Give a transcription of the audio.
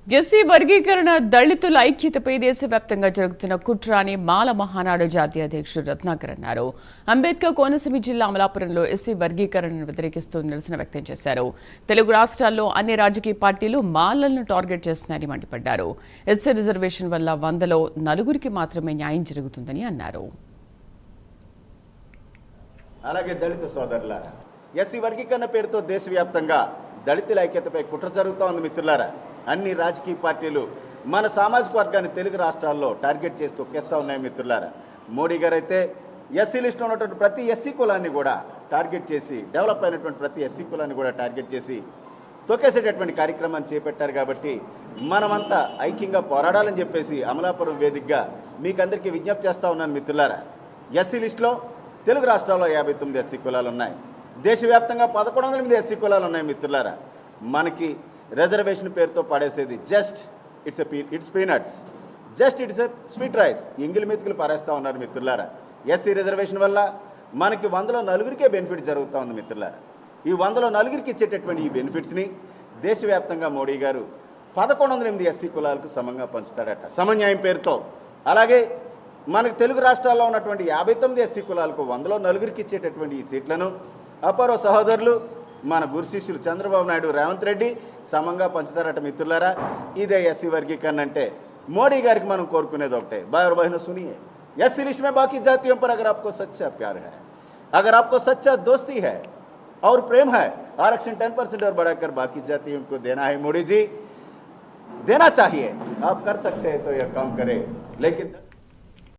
SC వర్గీకరణ దళితుల ఐక్యతపై దేశవ్యాప్తంగా జరుగుతున్న కుట్ర అని మాల మహానాడు జాతీయ అధ్యక్షుడు రత్నాకర్ అన్నారు. అంబేద్కర్ కోనసీమ జిల్లా అమలాపురంలో ఎస్సీ వర్గీకరణను వ్యతిరేకిస్తూ నిరసన వ్యక్తం చేశారు. తెలుగు రాష్ట్రాల్లో అన్ని రాజకీయ పార్టీలు మాలలను టార్గెట్ చేస్తున్నాయని మండిపడ్డారు. ఎస్సీ రిజర్వేషన్ వల్ల 100లో 4గురికి మాత్రమే న్యాయం జరుగుతుందని అన్నారు. అలాగే దళిత సోదరులారా, ఎస్సీ వర్గీకరణ పేరుతో దేశవ్యాప్తంగా దళితుల ఐక్యతపై కుట్ర జరుగుతూ ఉంది మిత్రులారా. అన్ని రాజకీయ పార్టీలు మన సామాజిక వర్గాన్ని తెలుగు రాష్ట్రాల్లో టార్గెట్ చేసి తొక్కేస్తూ ఉన్నాయి మిత్రులారా. మోడీ గారు అయితే ఎస్సీ లిస్టులో ఉన్నటువంటి ప్రతి ఎస్సీ కులాన్ని కూడా టార్గెట్ చేసి, డెవలప్ అయినటువంటి ప్రతి ఎస్సీ కులాన్ని కూడా టార్గెట్ చేసి తొక్కేసేటటువంటి కార్యక్రమాన్ని చేపట్టారు. కాబట్టి మనమంతా ఐక్యంగా పోరాడాలని చెప్పేసి అమలాపురం వేదికగా మీకందరికీ విజ్ఞప్తి చేస్తూ ఉన్నాను మిత్రులారా. ఎస్సీ లిస్టులో తెలుగు రాష్ట్రాల్లో 59 ఎస్సీ కులాలు ఉన్నాయి. దేశవ్యాప్తంగా 1108 ఎస్సీ కులాలు ఉన్నాయి మిత్రులారా. మనకి రిజర్వేషన్ పేరుతో పడేసేది just it's peanuts, just it's a sweet rice. ఎంగిలి మెతుకులు పారేస్తూ ఉన్నారు మిత్రులారా. ఎస్సీ రిజర్వేషన్ వల్ల మనకి 100లో 4గురికే బెనిఫిట్ జరుగుతూ ఉంది మిత్రులారా. ఈ 100లో 4గురికి ఇచ్చేటటువంటి ఈ బెనిఫిట్స్ని దేశవ్యాప్తంగా మోడీ గారు 1108 ఎస్సీ కులాలకు సమంగా పంచుతాడట, సమన్యాయం పేరుతో. అలాగే మనకు తెలుగు రాష్ట్రాల్లో ఉన్నటువంటి 59 ఎస్సీ కులాలకు 100లో 4గురికి ఇచ్చేటటువంటి ఈ సీట్లను అపరో సహోదరులు మన గురు శిష్యులు చంద్రబాబు నాయుడు, రేవంత్ రెడ్డి సమంగా పంచుతారట మిత్రులారా. ఇదే ఎస్సీ వర్గీకరణ అంటే మోడీ గారికి మనం కోరుకునేది ఒకటే, भाई और बहनों सुनिए, एससी लिस्ट में बाकी जातियों पर अगर आपको सच्चा प्यार है, अगर आपको सच्चा दोस्ती है और प्रेम है, आरक्षण 10% और बढ़ाकर बाकी जातियों को देना है। मोदी जी देना चाहिए, आप कर सकते हैं तो यह काम करें, लेकिन